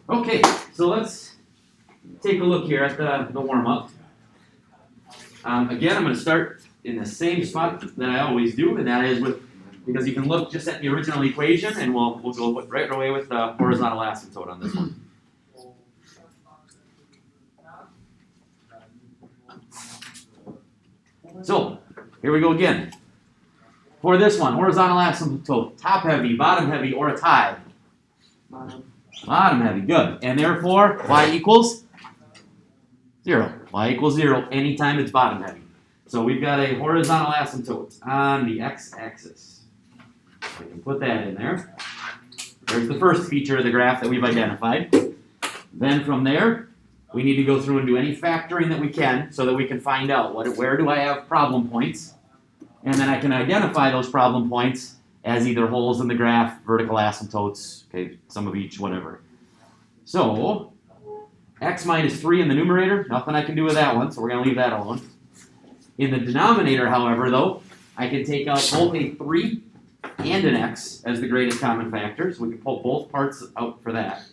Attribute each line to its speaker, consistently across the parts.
Speaker 1: Okay, so let's take a look here at the warm-up. Again, I'm going to start in the same spot that I always do, and that is because you can look just at the original equation, and we'll go right away with the horizontal asymptote on this one. So, here we go again. For this one, horizontal asymptote, top heavy, bottom heavy, or a tie? Bottom heavy, good. And therefore, y equals 0. Y equals 0 anytime it's bottom heavy. So we've got a horizontal asymptote on the x-axis. We can put that in there. There's the first feature of the graph that we've identified. Then from there, we need to go through and do any factoring that we can so that we can find out where do I have problem points. And then I can identify those problem points as either holes in the graph, vertical asymptotes, okay, some of each, whatever. So, x minus 3 in the numerator, nothing I can do with that one, so we're going to leave that alone. In the denominator, however, though, I can take out both a 3 and an x as the greatest common factor, so we can pull both parts out for that.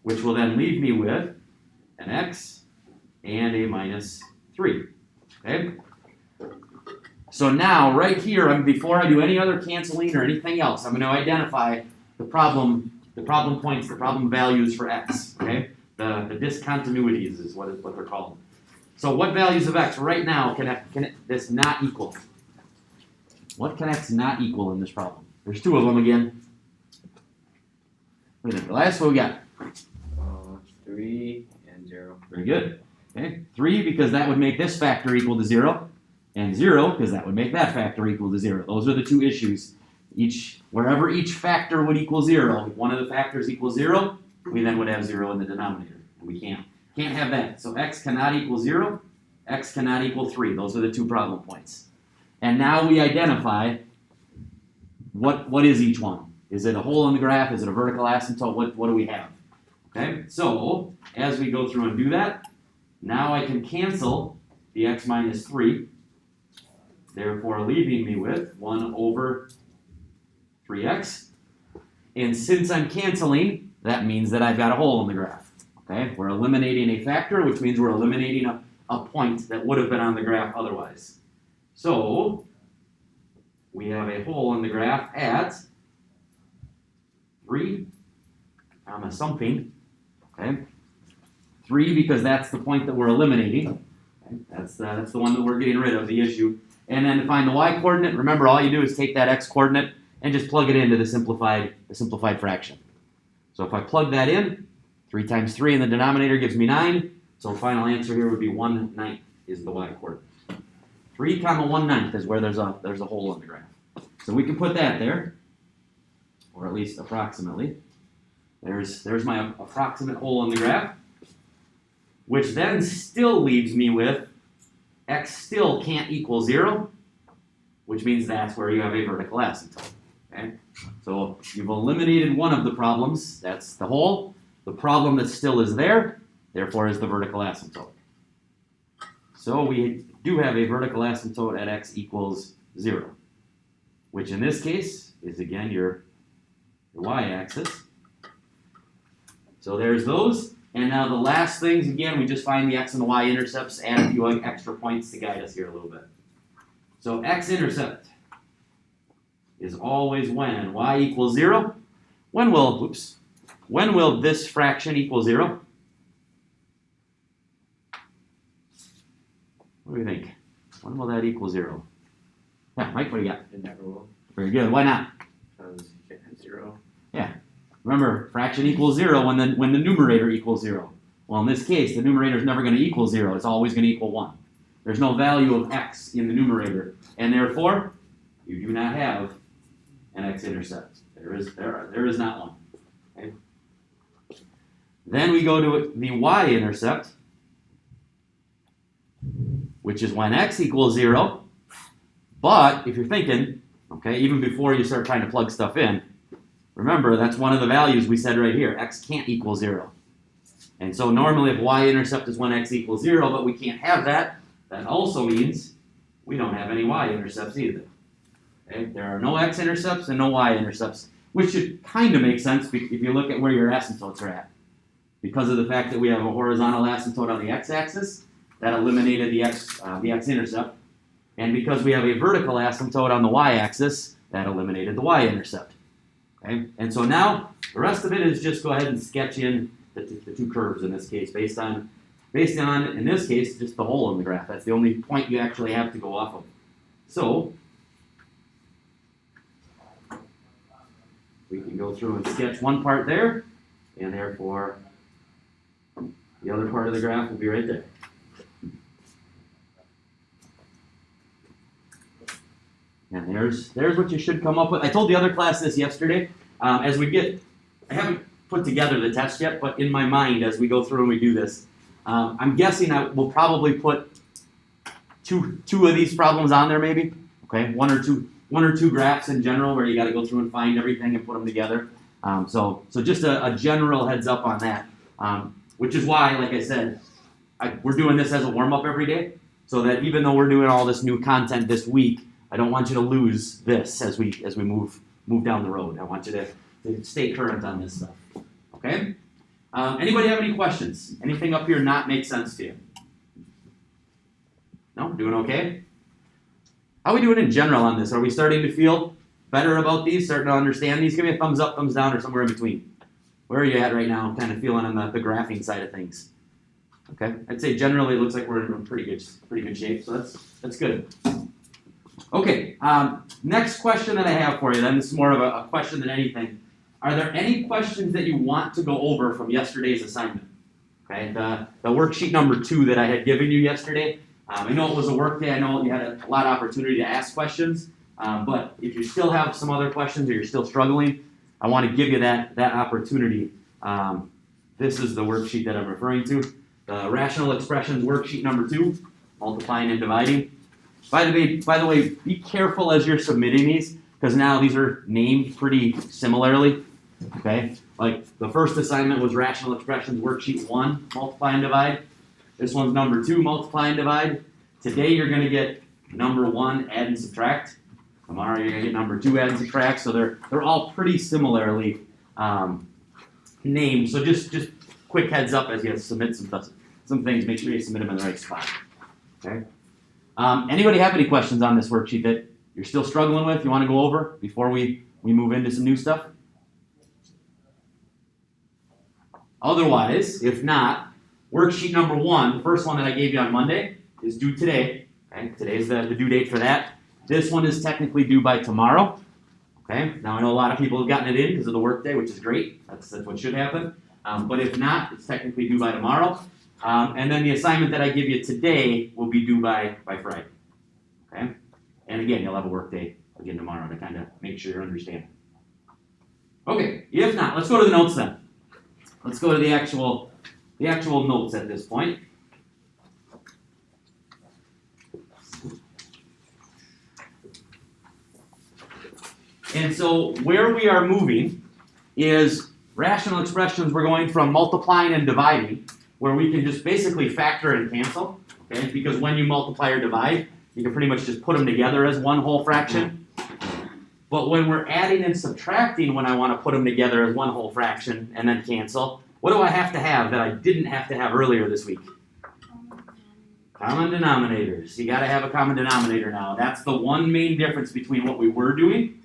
Speaker 1: Which will then leave me with an x and a minus 3. Okay? So now, right here, before I do any other canceling or anything else, I'm going to identify the problem points, the problem values for x. Okay? The discontinuities is what they're called. So what values of x right now can this not equal? What can x not equal in this problem? There's 2 of them again. Look at it. The last one we got.
Speaker 2: 3 and 0.
Speaker 1: Very good. Okay, 3 because that would make this factor equal to 0, and 0 because that would make that factor equal to 0. Those are the 2 issues. Wherever each factor would equal 0, if one of the factors equals 0, we then would have 0 in the denominator. We can't have that. So x cannot equal 0, x cannot equal 3. Those are the 2 problem points. And now we identify what is each one. Is it a hole in the graph? Is it a vertical asymptote? What do we have? Okay, so as we go through and do that, now I can cancel the x minus 3, therefore leaving me with 1 over 3x. And since I'm canceling, that means that I've got a hole in the graph. Okay, we're eliminating a factor, which means we're eliminating a point that would have been on the graph otherwise. So we have a hole in the graph at 3, something. Okay, 3 because that's the point that we're eliminating. Okay? That's the one that we're getting rid of, the issue. And then to find the y-coordinate, remember all you do is take that x-coordinate and just plug it into the simplified fraction. So if I plug that in, 3 times 3 in the denominator gives me 9. So the final answer here would be 1/9 is the y-coordinate. 3, 1/9 is where there's a hole in the graph. So we can put that there, or at least approximately. There's my approximate hole in the graph, which then still leaves me with x still can't equal 0, which means that's where you have a vertical asymptote. Okay? So you've eliminated one of the problems, that's the hole. The problem that still is there, therefore, is the vertical asymptote. So we do have a vertical asymptote at x equals 0, which in this case is again your y-axis. So there's those. And now the last things, again, we just find the x and the y-intercepts, add a few extra points to guide us here a little bit. So x-intercept is always when y equals 0. When will this fraction equal 0? What do you think? When will that equal 0? Yeah, Mike, what do you got?
Speaker 2: It never will.
Speaker 1: Very good. Why not?
Speaker 2: Because you can't have 0.
Speaker 1: Yeah. Remember, fraction equals 0 when the numerator equals 0. Well, in this case, the numerator is never going to equal 0. It's always going to equal 1. There's no value of x in the numerator, and therefore, you do not have an x-intercept. There is not one. Okay? Then we go to the y-intercept, which is when x equals 0. But if you're thinking, okay, even before you start trying to plug stuff in, remember that's one of the values we said right here. X can't equal 0. And so normally if y-intercept is when x equals 0, but we can't have that, that also means we don't have any y-intercepts either. Okay? There are no x-intercepts and no y-intercepts which should kind of make sense if you look at where your asymptotes are at. Because of the fact that we have a horizontal asymptote on the x-axis, that eliminated the x-intercept. And because we have a vertical asymptote on the y-axis, that eliminated the y-intercept. Okay? And so now, the rest of it is just go ahead and sketch in the two curves in this case, based on, in this case, just the hole in the graph. That's the only point you actually have to go off of. So, we can go through and sketch one part there, and therefore, the other part of the graph will be right there. And there's what you should come up with. I told the other class this yesterday. I haven't put together the test yet, but in my mind, as we go through and we do this, I'm guessing I will probably put two of these problems on there, maybe. Okay, one or two graphs in general where you got to go through and find everything and put them together. So just a general heads up on that, which is why, like I said, we're doing this as a warm up every day, so that even though we're doing all this new content this week, I don't want you to lose this as we move down the road. I want you to stay current on this stuff. Okay? Anybody have any questions? Anything up here not make sense to you? No? Doing okay? How are we doing in general on this? Are we starting to feel better about these? Starting to understand these? Give me a thumbs up, thumbs down, or somewhere in between. Where are you at right now? Kind of feeling on the graphing side of things. Okay? I'd say generally it looks like we're in pretty good shape, so that's good. Okay, next question that I have for you then, this is more of a question than anything. Are there any questions that you want to go over from yesterday's assignment? Okay, the worksheet number 2 that I had given you yesterday. I know it was a work day, I know you had a lot of opportunity to ask questions, but if you still have some other questions or you're still struggling, I want to give you that opportunity. This is the worksheet that I'm referring to. The rational expressions worksheet number 2, multiplying and dividing. By the way, be careful as you're submitting these, because now these are named pretty similarly. Okay, like the first assignment was rational expressions worksheet 1, multiply and divide. This one's number 2, multiply and divide. Today you're going to get number 1, add and subtract. Tomorrow you're going to get number 2, add and subtract. So they're all pretty similarly named. So just quick heads up as you submit some things. Make sure you submit them in the right spot. Okay. Anybody have any questions on this worksheet that you're still struggling with, you want to go over before we move into some new stuff? Otherwise, if not, worksheet number 1, the first one that I gave you on Monday, is due today. Okay? Today's the due date for that. This one is technically due by tomorrow. Okay? Now I know a lot of people have gotten it in because of the work day, which is great. That's what should happen. But if not, it's technically due by tomorrow. And then the assignment that I give you today will be due by Friday. Okay? And again, you'll have a work day again tomorrow to kind of make sure you're understanding. Okay, if not, let's go to the notes then. Let's go to the actual notes at this point. And so where we are moving is rational expressions. We're going from multiplying and dividing, where we can just basically factor and cancel, okay? Because when you multiply or divide, you can pretty much just put them together as one whole fraction. But when we're adding and subtracting, when I want to put them together as one whole fraction and then cancel, what do I have to have that I didn't have to have earlier this week? Common denominators. You got to have a common denominator now. That's the one main difference between what we were doing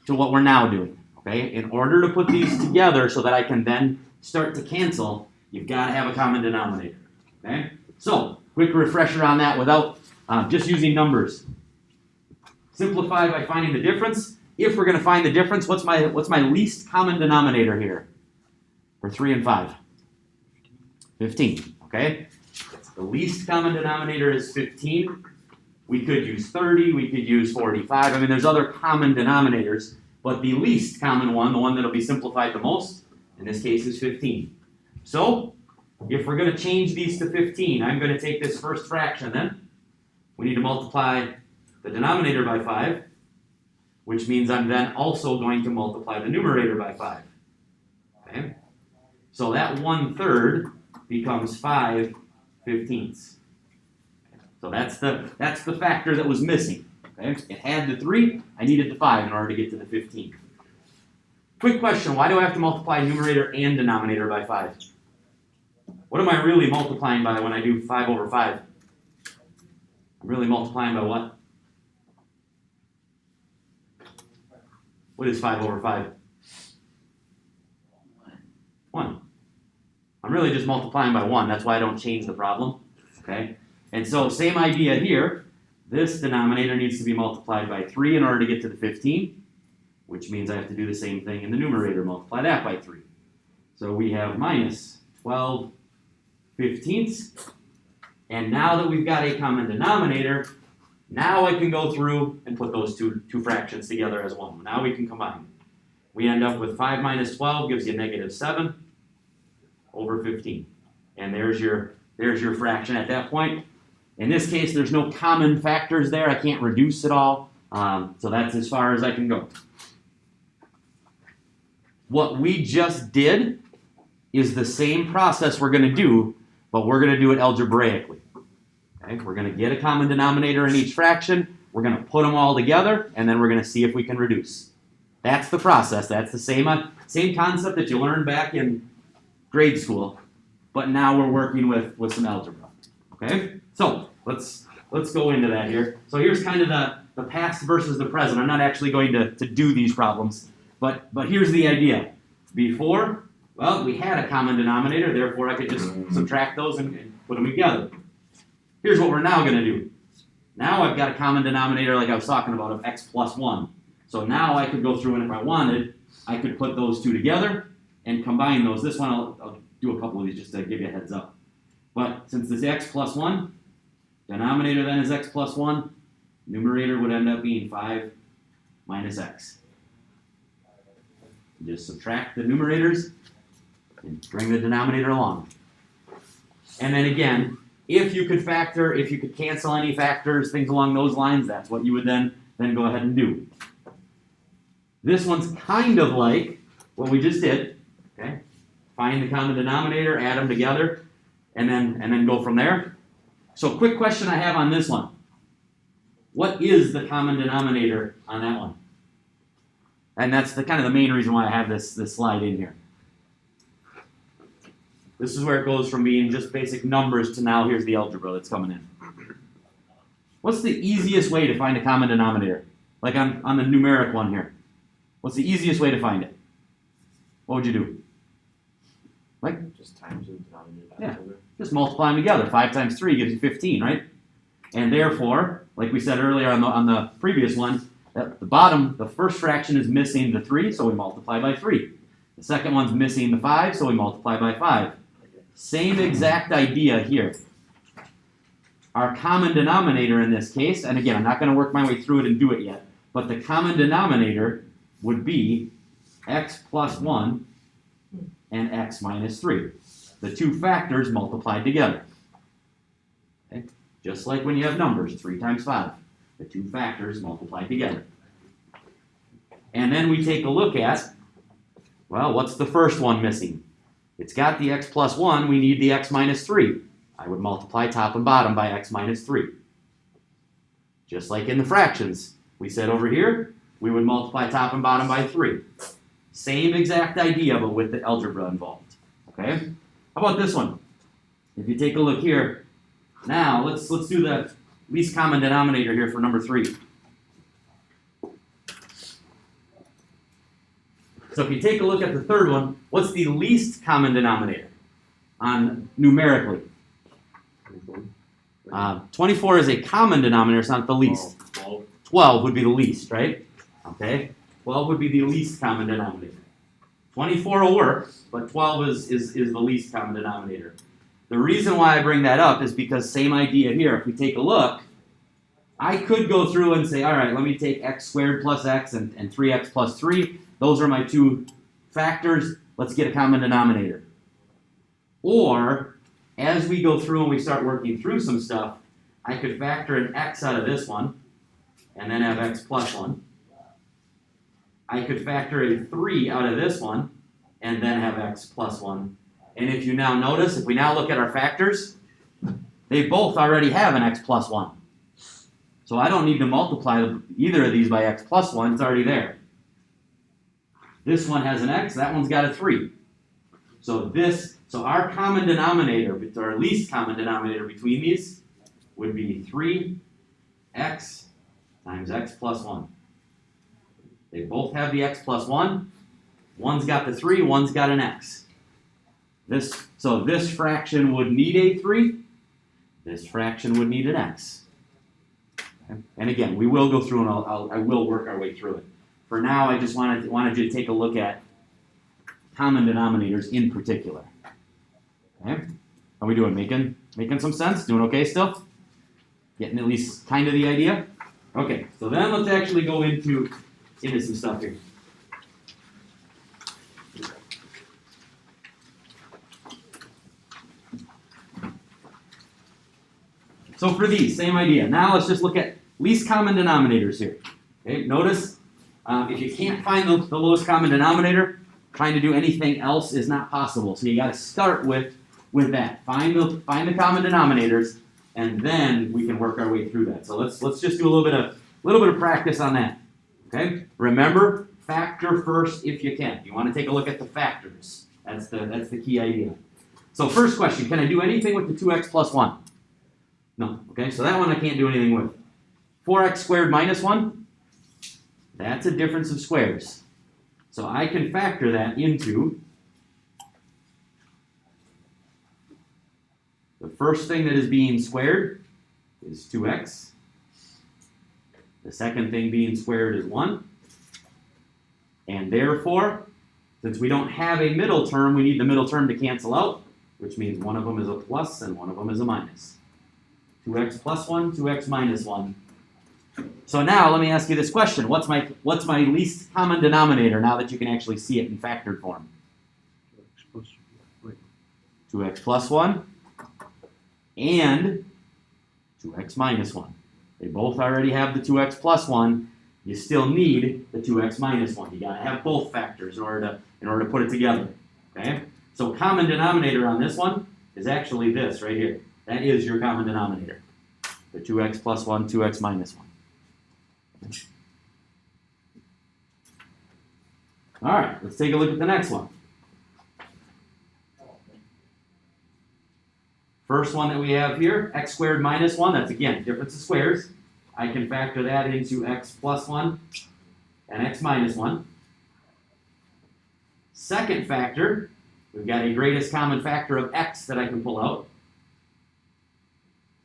Speaker 1: to what we're now doing, okay? In order to put these together so that I can then start to cancel, you've got to have a common denominator, okay? So, quick refresher on that without just using numbers. Simplify by finding the difference. If we're going to find the difference, what's my least common denominator here for 3 and 5? 15, okay? The least common denominator is 15. We could use 30, we could use 45. I mean, there's other common denominators, but the least common one, the one that'll be simplified the most, in this case is 15. So, if we're going to change these to 15, I'm going to take this first fraction then. We need to multiply the denominator by 5, which means I'm then also going to multiply the numerator by 5. Okay? So that 1/3 becomes 5/15. So that's the factor that was missing. Okay? It had the 3, I needed the 5 in order to get to the 15. Quick question, why do I have to multiply numerator and denominator by 5? What am I really multiplying by when I do 5 over 5? I'm really multiplying by what? What is 5 over 5? 1. I'm really just multiplying by 1. That's why I don't change the problem. Okay? And so same idea here. This denominator needs to be multiplied by 3 in order to get to the 15, which means I have to do the same thing in the numerator, multiply that by 3. So we have minus 12 fifteenths. And now that we've got a common denominator, now I can go through and put those two fractions together as one. Now we can combine. We end up with 5 minus 12 gives you negative 7 over 15. And there's your fraction at that point. In this case, there's no common factors there. I can't reduce it all. So that's as far as I can go. What we just did is the same process we're going to do, but we're going to do it algebraically. Okay? We're going to get a common denominator in each fraction. We're going to put them all together, and then we're going to see if we can reduce. That's the process. That's the same concept that you learned back in grade school, but now we're working with some algebra. Okay? So let's go into that here. So here's kind of the past versus the present. I'm not actually going to do these problems, but here's the idea. Before, well, we had a common denominator, therefore I could just subtract those and put them together. Here's what we're now going to do. Now I've got a common denominator like I was talking about of x plus 1. So now I could go through and if I wanted, I could put those two together and combine those. This one I'll do a couple of these just to give you a heads up. But since this is x plus 1, denominator then is x plus 1, numerator would end up being 5 minus x. Just subtract the numerators and bring the denominator along. And then again, if you could factor, if you could cancel any factors, things along those lines, that's what you would then go ahead and do. This one's kind of like what we just did. Okay? Find the common denominator, add them together, and then go from there. So quick question I have on this one. What is the common denominator on that one? And that's the kind of the main reason why I have this slide in here. This is where it goes from being just basic numbers to now here's the algebra that's coming in. What's the easiest way to find a common denominator? Like on the numeric one here. What's the easiest way to find it? What would you do? Like
Speaker 2: Just times the denominator by
Speaker 1: Yeah.
Speaker 2: each other.
Speaker 1: just multiply them together. 5 times 3 gives you 15, right? And therefore, like we said earlier on the previous one, at the bottom, the first fraction is missing the 3, so we multiply by 3. The second one's missing the 5, so we multiply by 5. Same exact idea here. Our common denominator in this case, and again, I'm not going to work my way through it and do it yet, but the common denominator would be x plus 1 and x minus 3. The two factors multiplied together. Okay? Just like when you have numbers, 3 times 5. The two factors multiplied together. And then we take a look at, well, what's the first one missing? It's got the x plus 1, we need the x minus 3. I would multiply top and bottom by x minus 3. Just like in the fractions, we said over here, we would multiply top and bottom by 3. Same exact idea, but with the algebra involved. Okay? How about this one? If you take a look here, now let's do the least common denominator here for number 3. So if you take a look at the third one, what's the least common denominator on numerically? 24 is a common denominator, it's not the least. 12 would be the least, right? Okay? 12 would be the least common denominator. 24 will work, but 12 is the least common denominator. The reason why I bring that up is because same idea here. If we take a look, I could go through and say, all right, let me take x squared plus x and 3x plus 3. Those are my two factors. Let's get a common denominator. Or, as we go through and we start working through some stuff, I could factor an x out of this one, and then have x plus 1. I could factor a 3 out of this one, and then have x plus 1. And if you now notice, if we now look at our factors, they both already have an x plus 1. So I don't need to multiply either of these by x plus 1, it's already there. This one has an x, that one's got a 3. So our common denominator, or least common denominator between these would be 3x times x plus 1. They both have the x plus 1. One's got the 3, one's got an x. So this fraction would need a 3. This fraction would need an x. Okay? And again, we will go through and I will work our way through it. For now, I just wanted you to take a look at common denominators in particular. Okay? How are we doing? Making some sense? Doing okay still? Getting at least kind of the idea? Okay, so then let's actually go into some stuff here. So for these, same idea. Now let's just look at least common denominators here. Okay, notice if you can't find the lowest common denominator, trying to do anything else is not possible. So you got to start with that. Find the common denominators, and then we can work our way through that. So let's just do a little bit of practice on that. Okay. Remember, factor first if you can. You want to take a look at the factors. That's the key idea. So first question: can I do anything with the 2x plus 1? No. Okay. So that one I can't do anything with. 4x squared minus 1. That's a difference of squares. So I can factor that into the first thing that is being squared is 2x. The second thing being squared is 1. And therefore, since we don't have a middle term, we need the middle term to cancel out, which means one of them is a plus and one of them is a minus. 2x plus 1, 2x minus 1. So now let me ask you this question. What's my least common denominator now that you can actually see it in factored form? 2x plus 1 and 2x minus 1. They both already have the 2x plus 1. You still need the 2x minus 1. You got to have both factors in order to put it together. Okay? So common denominator on this one is actually this right here. That is your common denominator. The 2x plus 1, 2x minus 1. All right, let's take a look at the next one. First one that we have here, x squared minus 1. That's, again, difference of squares. I can factor that into x plus 1 and x minus 1. Second factor, we've got a greatest common factor of x that I can pull out.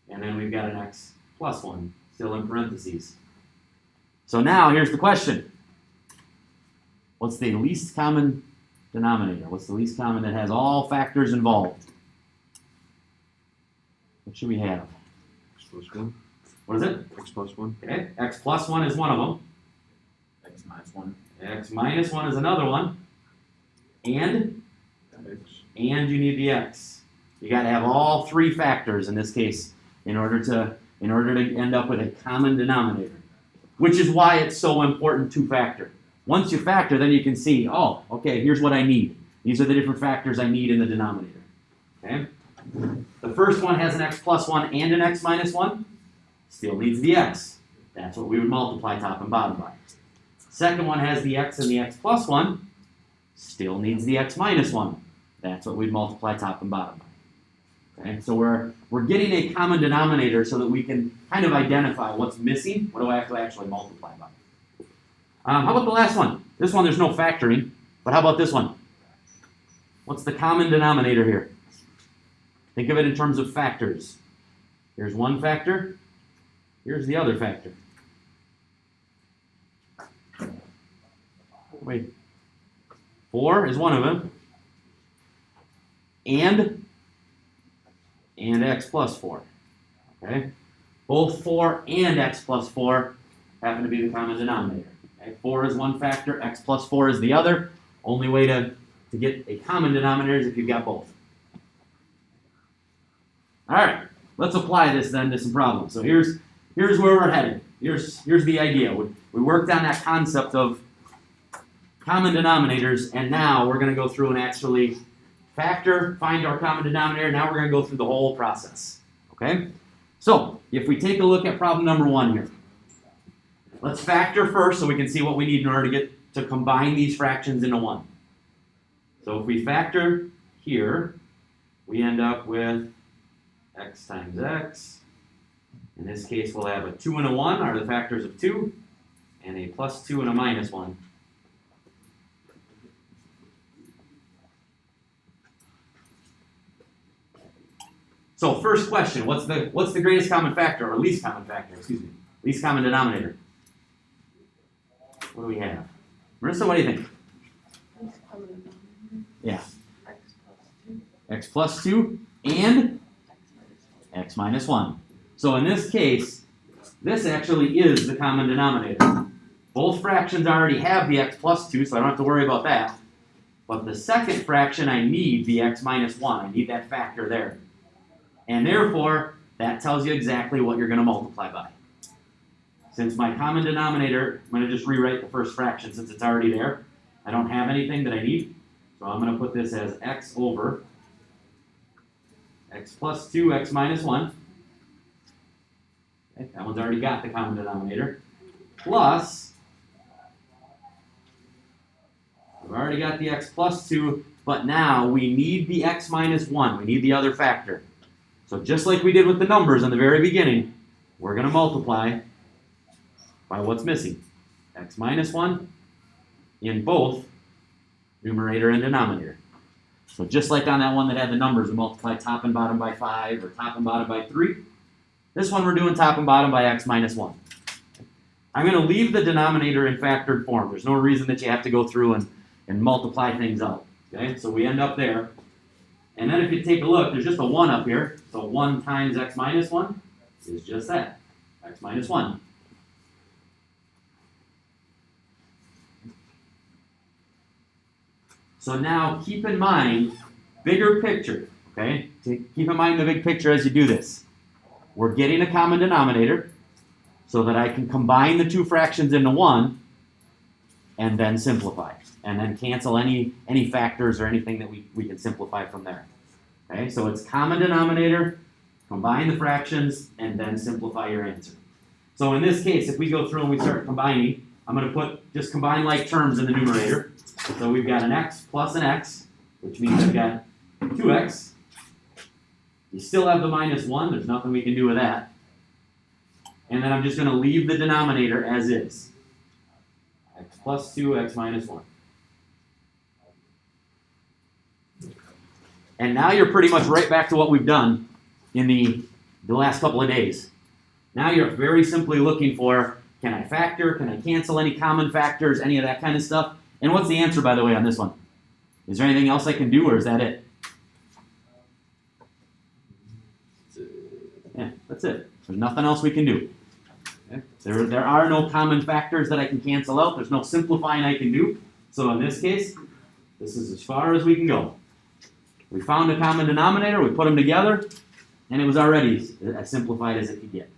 Speaker 1: And then we've got an x plus 1, still in parentheses. So now, here's the question. What's the least common denominator? What's the least common that has all factors involved? What should we have?
Speaker 3: X plus 1.
Speaker 1: What is it?
Speaker 3: X plus 1.
Speaker 1: Okay, x plus 1 is one of them.
Speaker 2: X minus 1.
Speaker 1: X minus 1 is another one. And
Speaker 3: X.
Speaker 1: you need the x. You got to have all three factors in this case in order to end up with a common denominator, which is why it's so important to factor. Once you factor, then you can see, oh, okay, here's what I need. These are the different factors I need in the denominator. Okay? The first one has an x plus 1 and an x minus 1. Still needs the x. That's what we would multiply top and bottom by. Second one has the x and the x plus 1. Still needs the x minus 1. That's what we'd multiply top and bottom by. Okay? So we're getting a common denominator so that we can kind of identify what's missing. What do I have to actually multiply by? How about the last one? This one there's no factoring, but how about this one? What's the common denominator here? Think of it in terms of factors. Here's one factor. Here's the other factor. Wait. 4 is one of them. And x plus 4. Okay? Both 4 and x plus 4 happen to be the common denominator. Okay? 4 is one factor, x plus 4 is the other. Only way to get a common denominator is if you've got both. All right, let's apply this then to some problems. So here's where we're headed. Here's the idea. We worked on that concept of common denominators, and now we're going to go through and actually factor, find our common denominator. Now we're going to go through the whole process. Okay? So if we take a look at problem number 1 here. Let's factor first so we can see what we need in order to to combine these fractions into one. So if we factor here, we end up with x times x. In this case, we'll have a 2 and a 1 are the factors of 2, and a plus 2 and a minus 1. So first question, what's the greatest common factor, or least common factor, excuse me, least common denominator? What do we have? Marissa, what do you think? Yeah. X plus 2 and x minus 1. So in this case, this actually is the common denominator. Both fractions already have the x plus 2, so I don't have to worry about that. But the second fraction, I need the x minus 1. I need that factor there. And therefore, that tells you exactly what you're going to multiply by. Since my common denominator, I'm going to just rewrite the first fraction since it's already there. I don't have anything that I need. So I'm going to put this as x over x plus 2, x minus 1. Okay, that one's already got the common denominator. Plus, we've already got the x plus 2, but now we need the x minus 1. We need the other factor. So just like we did with the numbers in the very beginning, we're going to multiply by what's missing. X minus 1 in both numerator and denominator. So just like on that one that had the numbers, we multiply top and bottom by 5 or top and bottom by 3. This one we're doing top and bottom by x minus 1. I'm going to leave the denominator in factored form. There's no reason that you have to go through and multiply things out. Okay, so we end up there. And then if you take a look, there's just a 1 up here. So 1 times x minus 1 is just that, x minus 1. So now keep in mind, bigger picture, okay? Keep in mind the big picture as you do this. We're getting a common denominator so that I can combine the two fractions into one and then simplify. And then cancel any factors or anything that we can simplify from there. Okay, so it's common denominator, combine the fractions, and then simplify your answer. So in this case, if we go through and we start combining, I'm going to just combine like terms in the numerator. So we've got an x plus an x, which means we've got 2x. You still have the minus 1. There's nothing we can do with that. And then I'm just going to leave the denominator as is. X plus 2, x minus 1. And now you're pretty much right back to what we've done in the last couple of days. Now you're very simply looking for, can I factor? Can I cancel any common factors? Any of that kind of stuff? And what's the answer, by the way, on this one? Is there anything else I can do, or is that it? Yeah, that's it. There's nothing else we can do. Okay? There are no common factors that I can cancel out. There's no simplifying I can do. So in this case, this is as far as we can go. We found a common denominator, we put them together, and it was already as simplified as it could get.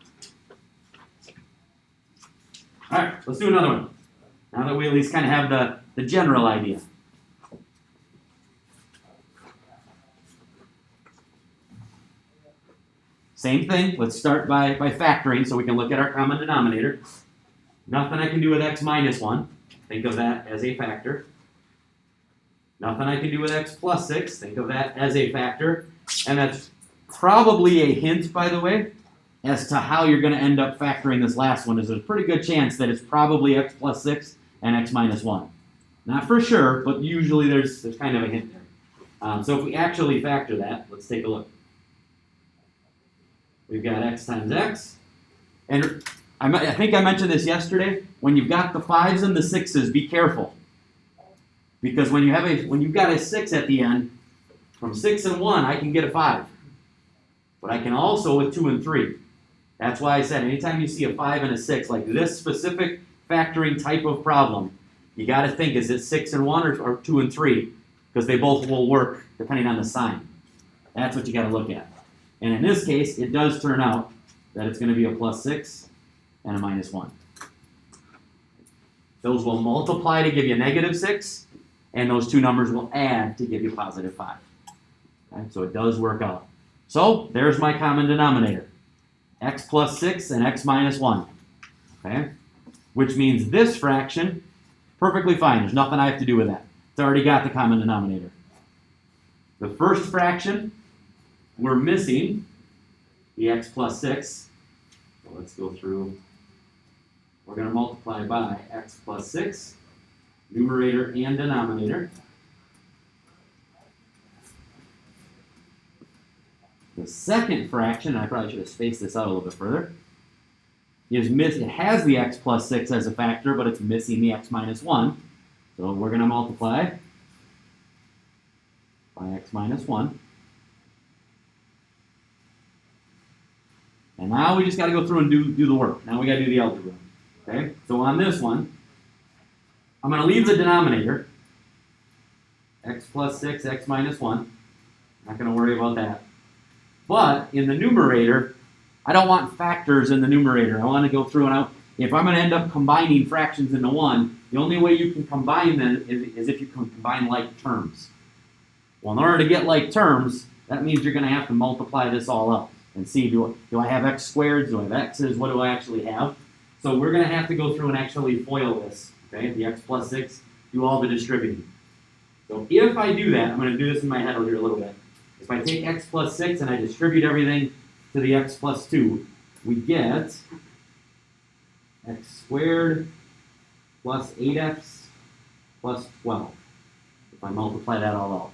Speaker 1: All right, let's do another one. Now that we at least kind of have the general idea. Same thing, let's start by factoring so we can look at our common denominator. Nothing I can do with x minus 1. Think of that as a factor. Nothing I can do with x plus 6. Think of that as a factor. And that's probably a hint, by the way, as to how you're going to end up factoring this last one. There's a pretty good chance that it's probably x plus 6 and x minus 1. Not for sure, but usually there's kind of a hint there. So if we actually factor that, let's take a look. We've got x times x. And I think I mentioned this yesterday. When you've got the 5s and the 6s, be careful. Because when you've got a 6 at the end, from 6 and 1, I can get a 5. But I can also with 2 and 3. That's why I said anytime you see a 5 and a 6, like this specific factoring type of problem, you got to think, is it 6 and 1 or 2 and 3? Because they both will work depending on the sign. That's what you got to look at. And in this case, it does turn out that it's going to be a plus 6 and a minus 1. Those will multiply to give you negative 6. And those two numbers will add to give you positive 5. Okay? So it does work out. So there's my common denominator. X plus 6 and x minus 1. Okay? Which means this fraction Perfectly fine. There's nothing I have to do with that. It's already got the common denominator. The first fraction, we're missing the x plus 6. So let's go through. We're going to multiply by x plus 6, numerator and denominator. The second fraction, and I probably should have spaced this out a little bit further, it has the x plus 6 as a factor, but it's missing the x minus 1. So we're going to multiply by x minus 1. And now we just got to go through and do the work. Now we got to do the algebra. Okay? So on this one, I'm going to leave the denominator, x plus 6, x minus 1. Not going to worry about that. But in the numerator, I don't want factors in the numerator. I want to go through and if I'm going to end up combining fractions into one, the only way you can combine them is if you can combine like terms. Well, in order to get like terms, that means you're going to have to multiply this all up and see, do I have x squared? Do I have x's? What do I actually have? So we're going to have to go through and actually FOIL this. Okay, the x plus 6, do all the distributing. So if I do that, I'm going to do this in my head here a little bit. If I take x plus 6 and I distribute everything to the x plus 2, we get x squared plus 8x plus 12. If I multiply that all out.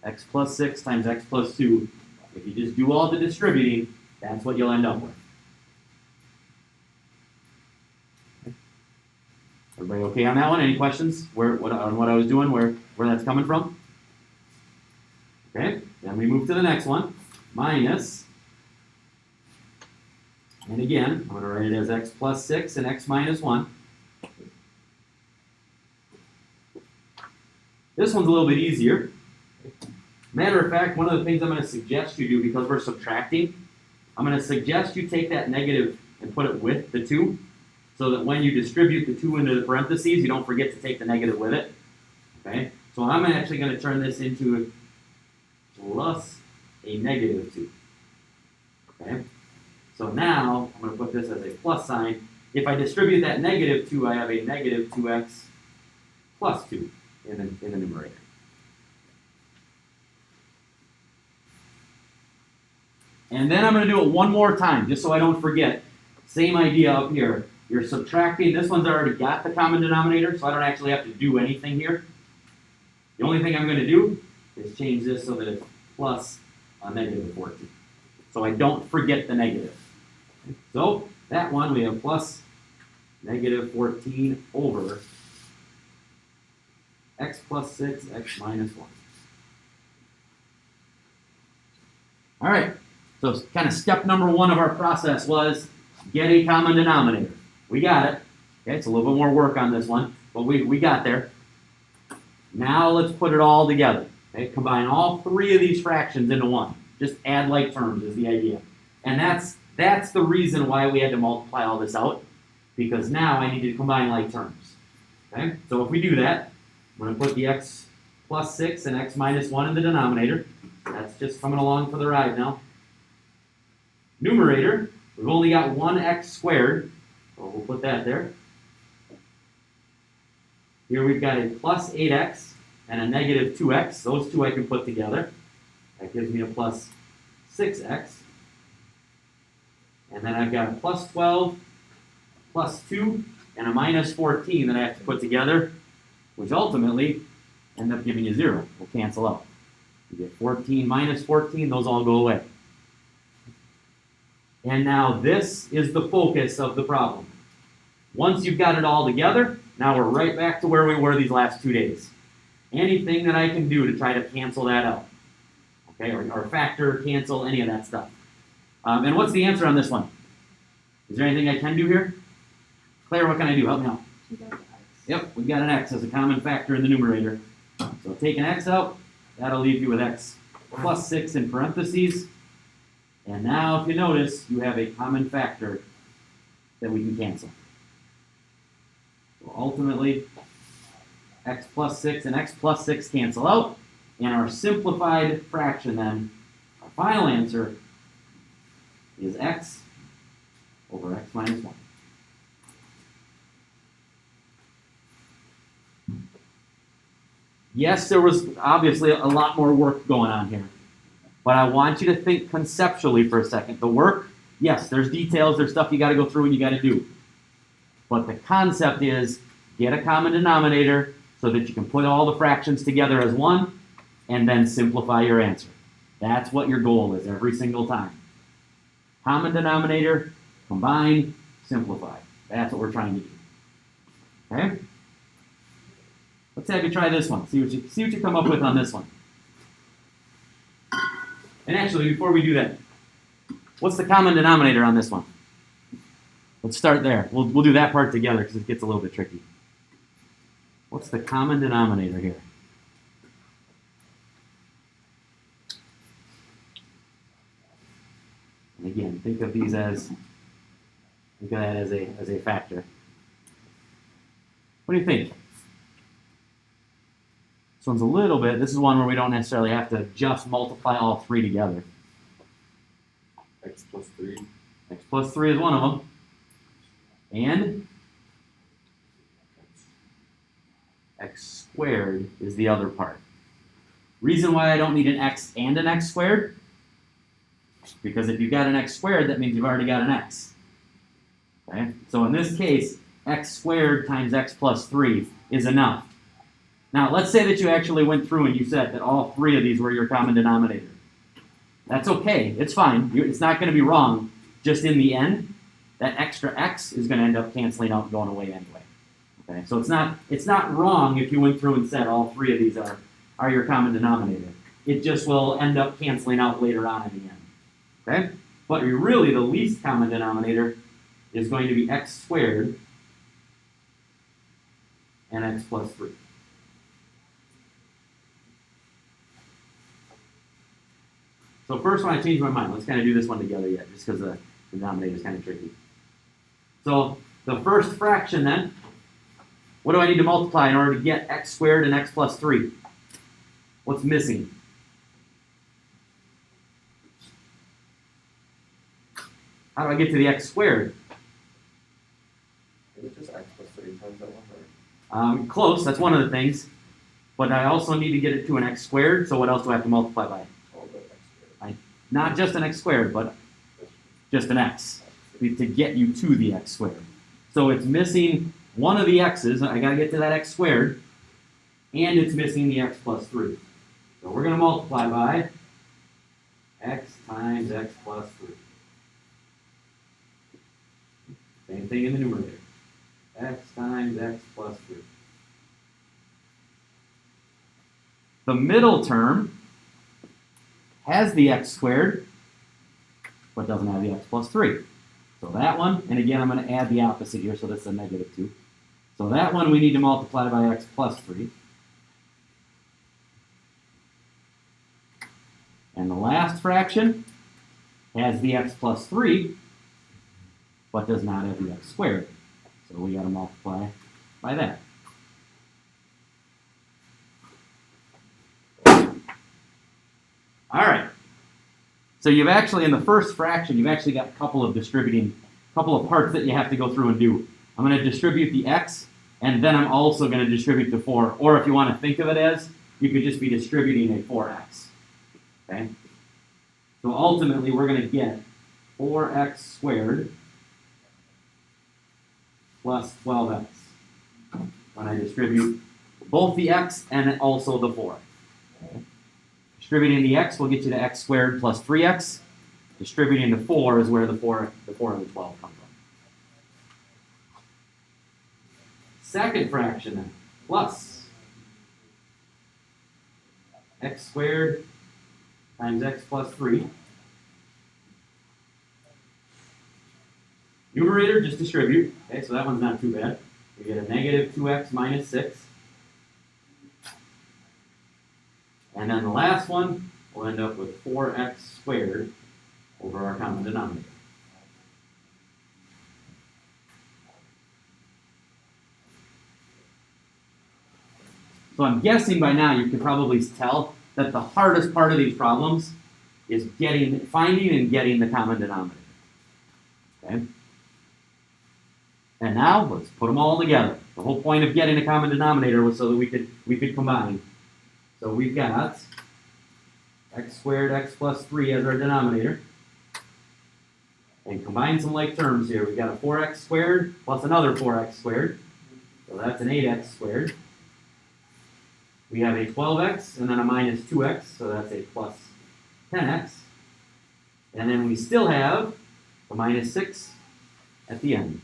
Speaker 1: X plus 6 times x plus 2. If you just do all the distributing, that's what you'll end up with. Everybody okay on that one? Any questions? On what I was doing, where that's coming from? Okay, then we move to the next one. Minus, and again, I'm going to write it as x plus 6 and x minus 1. This one's a little bit easier. Matter of fact, one of the things I'm going to suggest you do, because we're subtracting, I'm going to suggest you take that negative and put it with the 2, so that when you distribute the 2 into the parentheses, you don't forget to take the negative with it. Okay, so I'm actually going to turn this into plus a negative 2. Okay, so now I'm going to put this as a plus sign. If I distribute that negative 2, I have a negative 2x plus 2 in the numerator. And then I'm going to do it one more time, just so I don't forget. Same idea up here. You're subtracting. This one's already got the common denominator, so I don't actually have to do anything here. The only thing I'm going to do is change this so that it's plus a negative 14. So I don't forget the negative. So that one we have plus negative 14 over x plus 6, x minus 1. All right. So kind of step number 1 of our process was get a common denominator. We got it. Okay, it's a little bit more work on this one, but we got there. Now let's put it all together. Okay, combine all 3 of these fractions into one. Just add like terms is the idea. And that's the reason why we had to multiply all this out, because now I need to combine like terms. Okay, so if we do that, I'm going to put the x plus 6 and x minus 1 in the denominator. That's just coming along for the ride now. Numerator, we've only got 1x squared, so we'll put that there. Here we've got a plus 8x and a negative 2x. Those two I can put together. That gives me a plus 6x. And then I've got a plus 12, plus 2, and a minus 14 that I have to put together, which ultimately end up giving you 0. We'll cancel out. You get 14 minus 14, those all go away. And now this is the focus of the problem. Once you've got it all together, now we're right back to where we were these last 2 days. Anything that I can do to try to cancel that out. Okay, or factor, cancel, any of that stuff. And what's the answer on this one? Is there anything I can do here? Claire, what can I do? Help me out. Yep, we've got an x as a common factor in the numerator. So take an x out, that'll leave you with x plus 6 in parentheses. And now, if you notice, you have a common factor that we can cancel. So ultimately, x plus 6 and x plus 6 cancel out. And our simplified fraction then, our final answer, is x over x minus 1. Yes, there was obviously a lot more work going on here. But I want you to think conceptually for a second. The work, yes, there's details, there's stuff you got to go through and you got to do. But the concept is get a common denominator so that you can put all the fractions together as one and then simplify your answer. That's what your goal is every single time. Common denominator, combine, simplify. That's what we're trying to do. Okay? Let's have you try this one. See what you come up with on this one. And actually, before we do that, what's the common denominator on this one? Let's start there. We'll do that part together because it gets a little bit tricky. What's the common denominator here? And again, think of that as a factor. What do you think? This one's a little bit, this is one where we don't necessarily have to just multiply all three together.
Speaker 3: X plus 3.
Speaker 1: X plus 3 is one of them. And x squared is the other part. Reason why I don't need an x and an x squared? Because if you've got an x squared, that means you've already got an x. Okay? So in this case, x squared times x plus 3 is enough. Now, let's say that you actually went through and you said that all three of these were your common denominator. That's okay. It's fine. It's not going to be wrong. Just in the end, that extra x is going to end up canceling out and going away anyway. Okay? So it's not wrong if you went through and said all three of these are your common denominator. It just will end up canceling out later on in the end. Okay? But really, the least common denominator is going to be x squared and x plus 3. So first one, I changed my mind. Let's kind of do this one together yet, just because the denominator is kind of tricky. So the first fraction then, what do I need to multiply in order to get x squared and x plus 3? What's missing? How do I get to the x squared?
Speaker 3: Is it just X plus 3 times that one? Or?
Speaker 1: Close, that's one of the things. But I also need to get it to an x squared, so what else do I have to multiply by?
Speaker 3: Oh, the X squared.
Speaker 1: Not just an x squared, but just an x to get you to the x squared. So it's missing one of the x's. I got to get to that x squared. And it's missing the x plus 3. So we're going to multiply by x times x plus 3. Same thing in the numerator. X times x plus 3. The middle term has the x squared, but doesn't have the x plus 3. So that one, and again, I'm going to add the opposite here, so that's a negative 2. So that one we need to multiply by x plus 3. And the last fraction has the x plus 3, but does not have the x squared. So we got to multiply by that. All right. So you've actually, in the first fraction, you've actually got a couple of parts that you have to go through and do. I'm going to distribute the x, and then I'm also going to distribute the 4. Or if you want to think of it as, you could just be distributing a 4x. Okay? So ultimately, we're going to get 4x squared plus 12x when I distribute both the x and also the 4. Okay? Distributing the x will get you to x squared plus 3x. Distributing the 4 is where the 4 and the 12 come from. Second fraction then, plus x squared times x plus 3. Numerator, just distribute. Okay, so that one's not too bad. We get a negative 2x minus 6. And then the last one, we'll end up with 4x squared over our common denominator. So I'm guessing by now you can probably tell that the hardest part of these problems is finding and getting the common denominator. Okay? And now let's put them all together. The whole point of getting a common denominator was so that we could combine. So we've got x squared, x plus 3 as our denominator. And combine some like terms here. We've got a 4x squared plus another 4x squared. So that's an 8x squared. We have a 12x and then a minus 2x, so that's a plus 10x. And then we still have a minus 6 at the end.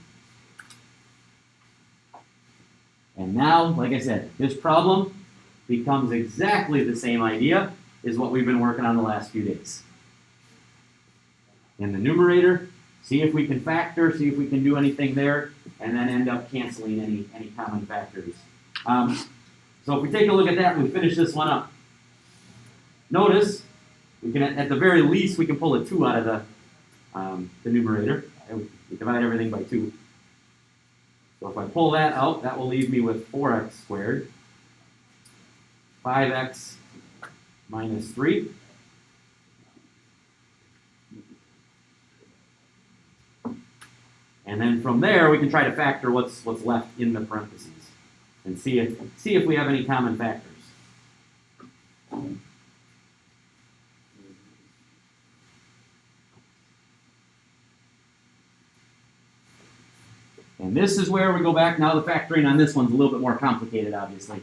Speaker 1: And now, like I said, this problem becomes exactly the same idea as what we've been working on the last few days. In the numerator, see if we can factor, see if we can do anything there, and then end up canceling any common factors. So if we take a look at that and we finish this one up, notice we can, at the very least, we can pull a 2 out of the numerator. And we divide everything by 2. So if I pull that out, that will leave me with 4x squared, 5x minus 3. And then from there, we can try to factor what's left in the parentheses and see if we have any common factors. And this is where we go back. Now the factoring on this one's a little bit more complicated, obviously.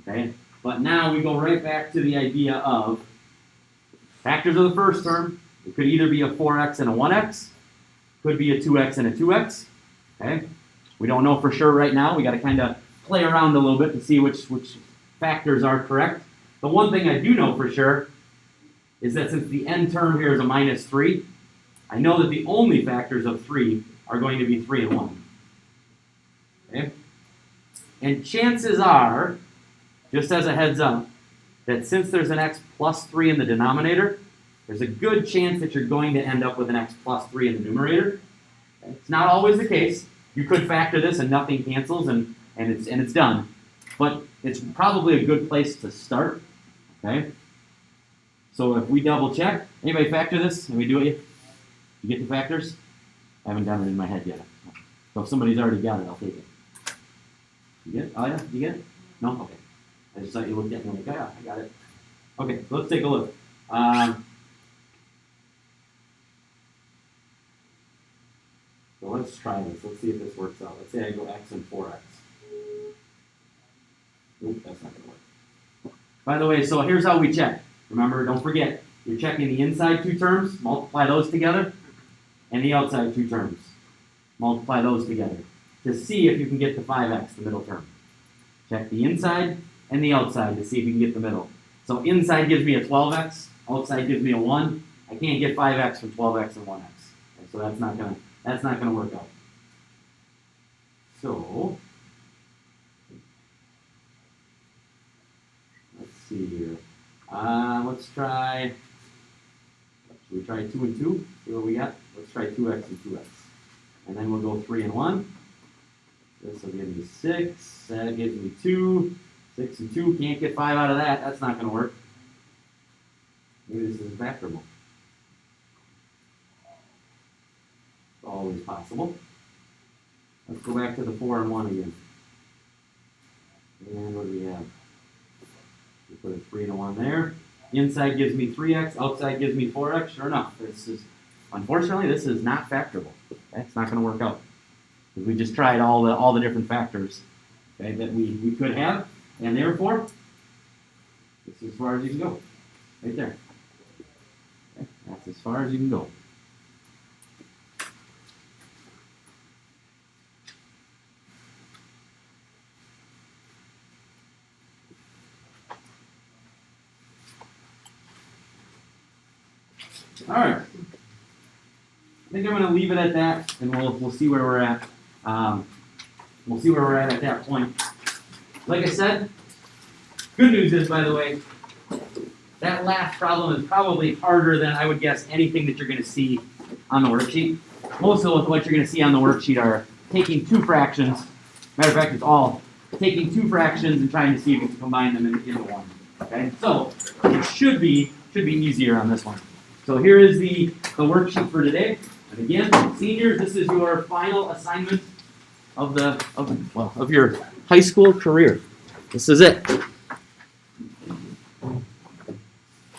Speaker 1: Okay? But now we go right back to the idea of factors of the first term. It could either be a 4x and a 1x. Could be a 2x and a 2x. Okay? We don't know for sure right now. We got to kind of play around a little bit to see which factors are correct. The one thing I do know for sure is that since the end term here is a minus 3, I know that the only factors of 3 are going to be 3 and 1. Okay? And chances are, just as a heads up, that since there's an x plus 3 in the denominator, there's a good chance that you're going to end up with an x plus 3 in the numerator. It's not always the case. You could factor this and nothing cancels and it's done. But it's probably a good place to start. Okay? So if we double check, anybody factor this and we do it? You get the factors? I haven't done it in my head yet. So if somebody's already got it, I'll take it. You get it? Oh yeah? You get it? No? Okay. I just thought you looked at me like, yeah, I got it. Okay, so let's take a look. So let's try this. Let's see if this works out. Let's say I go x and 4x. Oop, that's not going to work. By the way, so here's how we check. Remember, don't forget, you're checking the inside 2 terms, multiply those together, and the outside 2 terms. Multiply those together to see if you can get the 5x, the middle term. Check the inside and the outside to see if you can get the middle. So inside gives me a 12x, outside gives me a 1. I can't get 5x from 12x and 1x. Okay, so that's not gonna work out. So let's see here. Let's try. Should we try 2 and 2? See what we got. Let's try 2x and 2x, and then we'll go 3 and 1. This will give me 6. That gives me 2. 6 and 2. Can't get 5 out of that. That's not going to work. Maybe this isn't factorable. It's always possible. Let's go back to the 4 and 1 again. And what do we have? We put a 3 and a 1 there. Inside gives me 3x. Outside gives me 4x. Sure enough, unfortunately, this is not factorable. Okay? It's not going to work out. Because we just tried all the different factors, okay, that we could have, and therefore, this is as far as you can go. Right there. Okay? That's as far as you can go. All right. I think I'm going to leave it at that, and we'll see where we're at. We'll see where we're at that point. Like I said, good news is, by the way, that last problem is probably harder than I would guess anything that you're going to see on the worksheet. Most of what you're going to see on the worksheet are taking 2 fractions. Matter of fact, it's all taking 2 fractions and trying to see if you can combine them into one. Okay, so it should be easier on this one. So here is the worksheet for today. And again, seniors, this is your final assignment of your high school career. This is it.